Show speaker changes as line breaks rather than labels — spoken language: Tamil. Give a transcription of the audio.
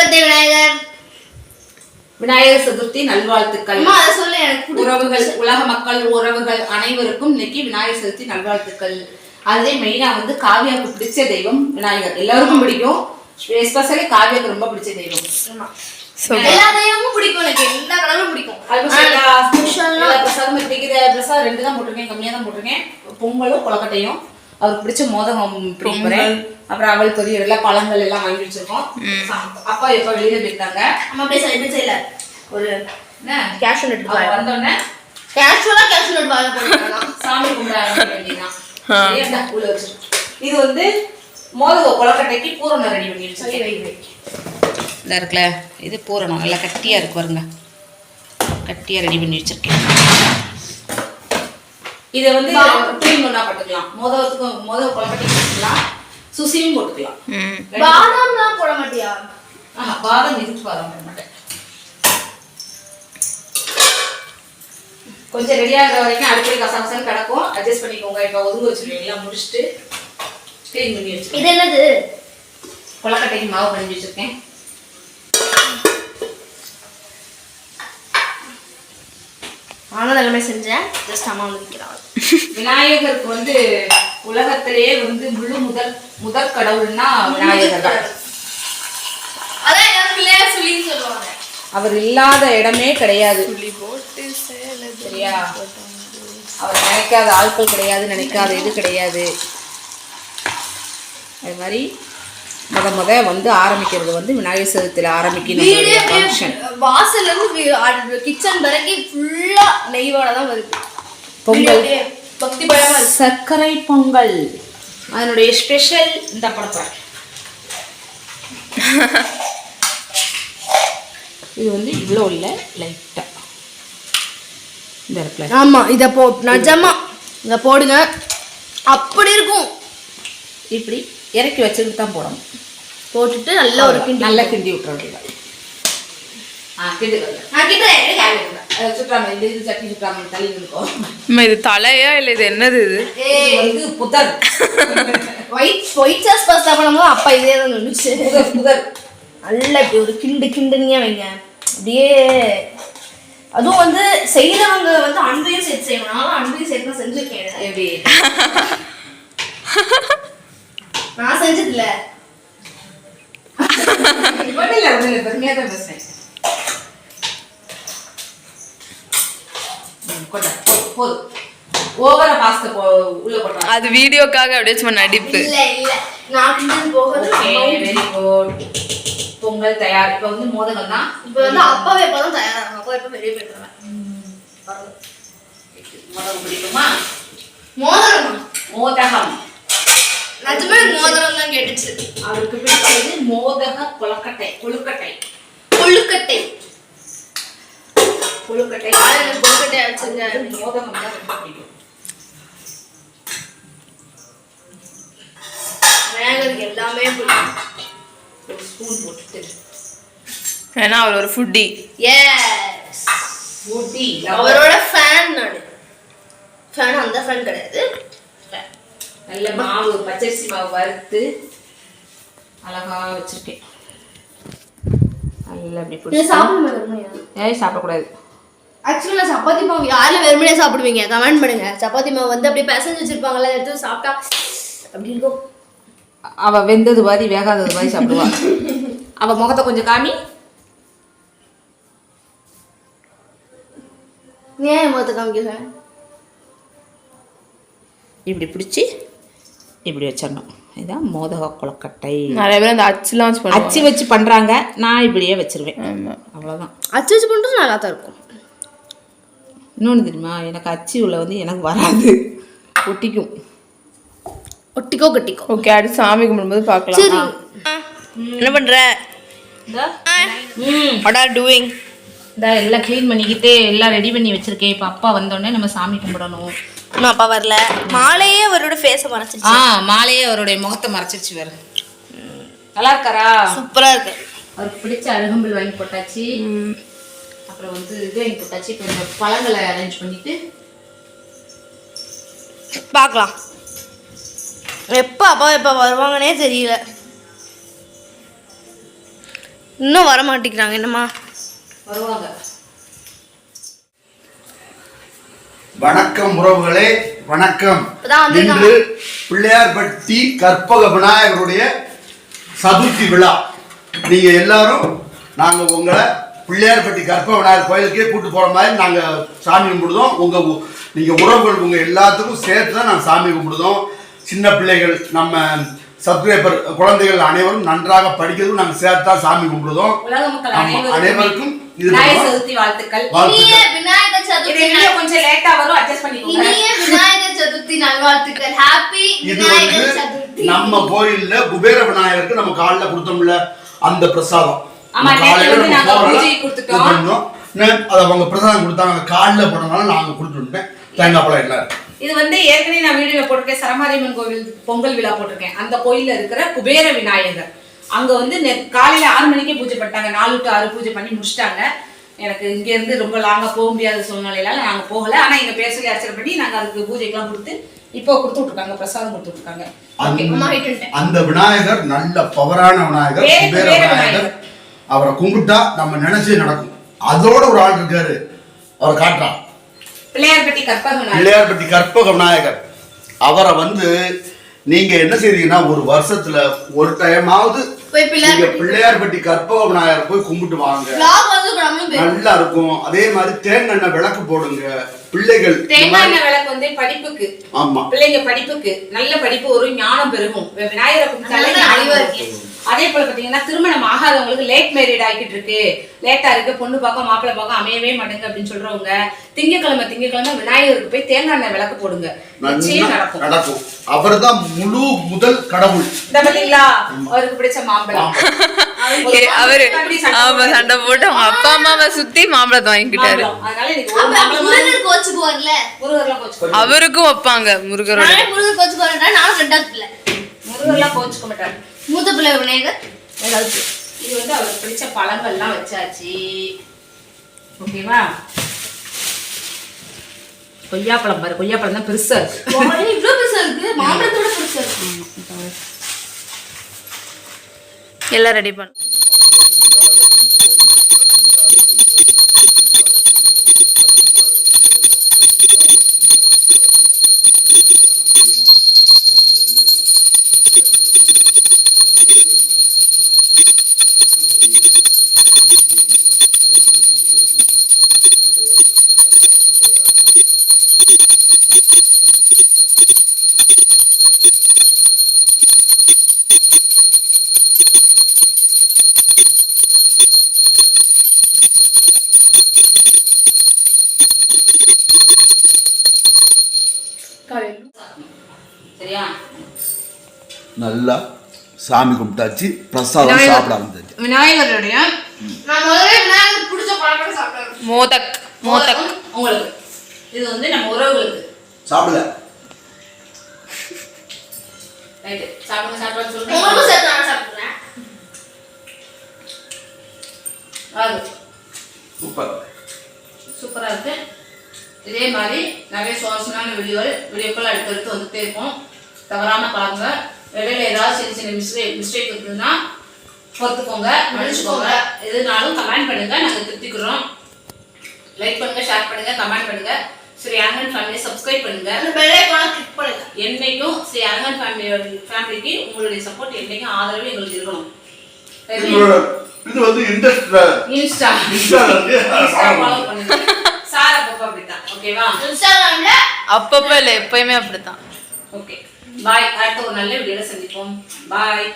பர்த்டே விநாயகர்.
விநாயகர் சதுர்த்தி நல்வாழ்த்துக்கள்.
அம்மா அத சொல்ல எனக்கு
உறவுகள், உலக மக்கள் உறவுகள் அனைவருக்கும் இன்னைக்கு விநாயகர் சதுர்த்தி நல்வாழ்த்துக்கள். அதே மெயினா வந்து காவியாவுக்கு பிடிச்ச தெய்வம் விநாயகர். எல்லாருக்கும் பிடிக்கும், எஸ்பெஷலி காவியாவுக்கு ரொம்ப பிடிச்ச தெய்வம்.
எல்லா தெய்வமும் பிடிக்கும், எனக்கு எல்லா கடவுளும் பிடிக்கும்.
பிரசாதம் பிடிக்கிற பிரசாதம் 2 தான் போட்டிருக்கேன், கம்மியா தான் போட்டிருக்கேன். பொங்கலும் கொலக்கட்டையும், அவருக்கு பிடிச்ச மோதகம் பிடிக்கிறேன். அப்புறம் அவள் பொரியல் எல்லாம் பழங்கள் எல்லாம் வாங்கி வச்சிருக்கோம். அப்பா எப்ப வெளியில போயிட்டாங்க,
அம்மா அப்படியே செலிப்ரேட் செய்யல. ஒரு கேஷ்யூ நட்
வந்தோடனே
கேஷ்யூ நட் வாங்க போறாங்க,
சாமி கும்பிட ஆரம்பிக்க வேண்டியதான். இது வந்து மோதக கொலக்கட்டைக்கு பூரணம் ரெடி பண்ணி வச்சிருக்கேன். இந்த இருக்குல்ல, இது பூரணம் நல்லா கட்டியா இருக்கு பாருங்க, கட்டியா ரெடி பண்ணி வச்சிருக்கேன். இதை வந்து ஒண்ணா போட்டுக்கலாம், மோதக கொலக்கட்டைக்கு போட்டுக்கலாம், சுசியும் போட்டுக்கலாம்.
பாதாம் போட மாட்டியா?
பாதாம் இருக்கு, பாதாம் போட மாட்டேன். கொஞ்சம் ரெடி ஆகிற வரைக்கும் அடிக்கடி கசகசன்னு கிடக்கும், அட்ஜஸ்ட் பண்ணிக்கோங்க. இப்போ ஒதுங்க வச்சிருக்கேன், எல்லாம் முடிச்சுட்டு க்ளீன் பண்ணி வச்சிருக்கேன்.
இது என்னது?
கொலக்கட்டைக்கு மாவு பண்ணி வச்சிருக்கேன்.
நானும் எல்லாமே செஞ்சேன், ஜஸ்ட் அம்மா வந்து விற்கிறாங்க.
விநாயகருக்கு வந்து உலகத்திலேயே வந்து முதல் கடவுள்னா விநாயகர் தான்.
அதான் எல்லாரும் பிள்ளையார் சொல்லின்னு சொல்லுவாங்க.
அவர் இல்லாத இடமே கிடையாது, சரியா? அவர் நினைக்காத ஆட்கள் கிடையாது, நினைக்காத இது கிடையாது. அது மாதிரி முத வந்து ஆரம்பிக்கிறது வந்து விநாயகர் சதுர்த்தியில ஆரம்பிக்கணும்.
வாசல்ல இருந்து கிச்சன் வரைக்கும் ஃபுல்லா நெய்வோட தான் வருது.
பொங்கல் பக்தி பயமா, சர்க்கரை பொங்கல் அதனுடைய ஸ்பெஷல். இந்த படப்பேன் இது வந்து இவ்வளோ இல்லை, லைட்டா இந்த இடத்துல.
ஆமா, இதை நிஜமா இதை போடுங்க, அப்படி இருக்கும்.
இப்படி இறக்கி வச்சுட்டு தான் போடணும்.
போட்டுட்டு நல்ல ஒரு
நல்லா கிண்டி விட்டுற வேண்டியது.
இது தலையா இல்ல இது என்னது?
இது புதர்.
ஒயிட் சாஸ் பாஸ்தா பண்ணும்போது அப்பா இதே தான் நினைச்சு.
புதர்
நல்லா இப்படி ஒரு கிண்டுனியா வைங்க. அப்படியே அதுவும் வந்து செய்யறவங்க வந்து அன்பையும் சேர்த்து செய்யணும். நானும் அன்பையும் சேர்த்து தான் செஞ்சிருக்கேன்.
எப்படி
நான் செஞ்சது இல்ல,
பெருமையா தான் பேசுறேன். ஓவரா பாஸ்தா உள்ள போட்டா
அது வீடியோக்காக அப்படியே சும்மா நடிப்பு.
இல்ல இல்ல, நான் கிண்டல் போகுது.
Very good. பொங்கல் தயார். இப்போ வந்து மோதகம் தான்.
இப்போ வந்து அப்பாவே எப்பதான் தயாராகும். அப்பா எப்ப வெளியே போயிடுறாங்க.
மோதகம் பிடிக்குமா?
மோதகம் நிஜமே மோதகம் தான் கேட்டுச்சு.
அவருக்கு பிடிச்சது மோதக கொழுக்கட்டை. கொழுக்கட்டை கொழுக்கட்டை
வச்சுங்க.
மோதகம் தான் ரொம்ப பிடிக்கும்.
விநாயகருக்கு எல்லாமே பிடிக்கும்.
ஒரு ஸ்பூன் போட்டுட்டு,
ஏன்னா அவர் ஒரு ஃபுட்டி.
Yes,
foodie.
அவரோட ஃபேன் நான். ஃபேன் அந்த ஃபேன் கிடையாது.
நல்ல மாவு, பச்சரிசி மாவு வறுத்து அழகா வச்சிருக்கேன். நல்லா அப்படி போட்டு சாப்பிடக்கூடாது.
ஆக்சுவலி நான் சப்பாத்தி மாவு யாரில் வெறுமனே சாப்பிடுவீங்க? கமெண்ட் பண்ணுங்க. சப்பாத்தி மாவு வந்து அப்படியே பிசைஞ்சு வச்சிருப்பாங்கல்ல, எடுத்து சாப்பிட்டா அப்படி இருக்கும்.
அவ வெந்தது மாதிரி வேகாதது மாதிரி சாப்பிடுவா. அவ முகத்தை கொஞ்சம் காமி.
ஏன் முகத்தை காமிக்க?
இப்படி பிடிச்சி இப்படி வச்சிடணும். இதுதான் மோதக கொழுக்கட்டை.
நிறைய பேர் அந்த அச்சு
வச்சு பண்றாங்க, நான் இப்படியே வச்சிருவேன். அவ்வளவுதான்.
அச்சு வச்சு பண்றது நல்லா தான் இருக்கும்.
இன்னொன்று தெரியுமா, எனக்கு அச்சு உள்ள வந்து எனக்கு வராது, ஒட்டிக்கும்.
கட்டிக்கோ.
ஓகே, அடுத்து சாமி கும்பிடும்போது பார்க்கலாம்.
சரி, என்ன பண்ற?
What are doing?
எல்லாம் க்ளீன் பண்ணிக்கிட்டு எல்லாம் ரெடி பண்ணி வச்சிருக்கேன். இப்போ அப்பா வந்தோடனே நம்ம சாமி கும்பிடணும்.
இன்னும் அப்பா வரல. மாலையே அவரோட ஃபேஸை மறைச்சிருச்சு.
மாலையே அவருடைய முகத்தை மறைச்சிருச்சு. வேற நல்லா இருக்காரா?
சூப்பரா இருக்கு.
அவருக்கு பிடிச்ச அருகம்புல் வாங்கி போட்டாச்சு. அப்புறம் வந்து இது வாங்கி போட்டாச்சு. இப்போ இந்த பழங்களை அரேஞ்ச் பண்ணிட்டு
பார்க்கலாம். எப்போ அப்பா எப்போ வருவாங்கன்னே தெரியல. இன்னும் வர மாட்டேங்கிறாங்க என்னம்மா?
வருவாங்க.
வணக்கம் உறவுகளே, வணக்கம்.
இப்பதான் வந்திருக்காங்க.
இன்று பிள்ளையார்பட்டி கற்பக விநாயகருடைய சதுர்த்தி விழா. நீங்க எல்லாரும் நாங்க உங்களை பிள்ளையார்பட்டி கற்பக விநாயகர் கோயிலுக்கே கூட்டு போற மாதிரி நாங்க சாமி கும்பிடுதோம். நீங்க உறவுகள் உங்க எல்லாத்துக்கும் சேர்த்து தான் நாங்க சாமி கும்பிடுதோம். சின்ன பிள்ளைகள், நம்ம சப்ஸ்கிரைபர் குழந்தைகள் அனைவரும் நன்றாக படிக்கிறதும் நாங்க சேர்த்து தான் சாமி கும்பிடுதோம்.
உலக மக்கள்
அனைவருக்கும் இது
விநாயகர் சதுர்த்தி வாழ்த்துக்கள்.
விநாயகர் சதுர்த்தி
வீடியோ கொஞ்சம் லேட்டா வரும், அட்ஜஸ்ட் பண்ணிக்கோங்க.
இனிய விநாயகர் சதுர்த்தி நல்வாழ்த்துக்கள். ஹாப்பி
இது
விநாயகர் சதுர்த்தி.
நம்ம கோயில்ல குபேர விநாயகருக்கு நம்ம காலைல கொடுத்தோம்ல அந்த பிரசாதம்.
ஆமா, நேத்து வந்து நாங்க பூஜை கொடுத்துட்டோம்.
அத அவங்க பிரசாதம் கொடுத்தாங்க, காலைல போனனால நாங்க கொடுத்துட்டேன். தேங்காய் பழம் எல்லாரும்.
இது வந்து ஏற்கனவே நான் வீடியோல போட்டிருக்கேன். சரமாரியம்மன் கோவில் பொங்கல் விழா போட்டிருக்கேன். அந்த கோயில்ல இருக்கிற குபேர விநாயகர் அங்க வந்து காலையில 6 மணிக்கே பூஜை பண்ணிட்டாங்க. 4 to 6 பூஜை பண்ணி முடிச்சிட்டாங்க. எனக்கு இங்க இருந்து ரொம்ப லாங்கா போக முடியாத சூழ்நிலையில நாங்க போகல. ஆனா எங்க பேர் சொல்லி அர்ச்சனை பண்ணி நாங்க அதுக்கு பூஜைக்கெல்லாம் கொடுத்து இப்போ கொடுத்து விட்டுருக்காங்க, பிரசாதம் கொடுத்து விட்டுருக்காங்க.
அந்த விநாயகர் நல்ல பவரான விநாயகர், குபேர விநாயகர். அவரை கும்பிட்டா நம்ம நினைச்சே நடக்கும். அதோட ஒரு ஆள் இருக்காரு, அவரை காட்டுறான். பிள்ளையார்பட்டி கற்பக விநாயகர். அவரை வந்து நீங்க என்ன செய்றீங்கன்னா, ஒரு வருஷத்துல ஒரு டைமாவது பிள்ளையார்பட்டி கற்பக விநாயகர் போய் கும்பிட்டு வாங்க, நல்லா இருக்கும். அதே மாதிரி தேங்காய் விளக்கு போடுங்க. பிள்ளைகள்
தேங்காய் விளக்கு வந்து படிப்புக்கு,
ஆமா,
பிள்ளைங்க படிப்புக்கு நல்ல படிப்பு, ஒரு ஞானம் பெருகும். விநாயகரை அதே போல பாத்தீங்கன்னா, திருமணம் ஆகாதவங்களுக்கு லேட் மேரிட் ஆகிட்டு இருக்கு, லேட்டா இருக்கு, பொண்ணு பார்க்க மாப்பிள்ளை பார்க்க அமையவே மாட்டேங்க அப்படின்னு சொல்றவங்க திங்கக்கிழமை விநாயகருக்கு போய் தேங்காய் எண்ணெய் விளக்கு போடுங்க, நிச்சயம்
நடக்கும். அவர் தான் முழு முதல் கடவுள்.
பாத்தீங்களா, அவருக்கு பிடிச்ச மாம்பழம்.
அவரு ஆமா சண்டை போட்டு அவங்க அப்பா அம்மாவை சுத்தி மாம்பழத்தை வாங்கிக்கிட்டாரு.
அதனால இன்னைக்கு ஒரு மாம்பழம்
கோச்சுக்குவார்ல,
முருகர்லாம் கோச்சுக்குவாரு.
அவருக்கும் வைப்பாங்க முருகரோட.
முருகர் கோச்சுக்குவாருன்னா நானும் ரெண்டாவது பிள்ளை.
முருகர்லாம் கோச்சுக்க மாட்டாரு.
மூத்த பிள்ளை விநாயகர்.
இது வந்து அவருக்கு பிடிச்ச பழங்கள்லாம் வச்சாச்சு. ஓகேவா? கொய்யாப்பழம் பாரு, கொய்யாப்பழம் தான் பெருசா இருக்கு.
இவ்வளவு பெருசா இருக்கு, மாம்பழத்தோட பெருசா இருக்கு.
எல்லாம் ரெடி பண்ண
சரியா?
நல்லா சாமி கும்பிட்டாச்சு, பிரசாதம் சாப்பிட ஆரம்பிச்சாச்சு.
விநாயகருடைய
நான் முதல்ல விநாயகருக்கு பிடிச்ச பழக்கம் சாப்பிடுறேன்.
மோதக்.
உங்களுக்கு இது வந்து நம்ம உறவுகளுக்கு
சாப்பிடல.
ரைட், சாப்பிடுங்க சாப்பிடுங்க சொல்லுங்க.
உங்களுக்கும் சேர்த்து நான் சாப்பிடுறேன்.
சூப்பர்,
சூப்பரா இருக்கு. இதே மாதிரி நிறைய சுவாரஸ்யமான வீடியோக்கள் அடுத்தடுத்து வந்துட்டே இருக்கும். தவறாம பாருங்க. இடையில ஏதாவது சின்ன சின்ன மிஸ்டேக் இருக்குதுன்னா பொறுத்துக்கோங்க, மன்னிச்சுக்கோங்க. எதுனாலும் கமெண்ட் பண்ணுங்க, நாங்க திருத்திக்கிறோம். லைக் பண்ணுங்க, ஷேர் பண்ணுங்க, கமெண்ட் பண்ணுங்க. ஸ்ரீ அரங்கன் ஃபேமிலியை சப்ஸ்கிரைப் பண்ணுங்க.
பெல் ஐகானை கிளிக் பண்ணுங்க.
என்னைக்கும் ஸ்ரீ அரங்கன் ஃபேமிலிக்கு உங்களுடைய சப்போர்ட் என்னைக்கும் ஆதரவு எங்களுக்கு இருக்கணும்.
இது வந்து இன்ஸ்டா
ஃபாலோ பண்ணுங்க. சார் அப்பப்ப அப்படித்தான். ஓகேவா?
இன்ஸ்டாகிராம்ல
அப்பப்ப இல்ல, எப்பயுமே அப்படித்தான்.
ஓகே, பாய். அடுத்த ஒரு நல்ல வீடியோல சந்திப்போம். பாய்.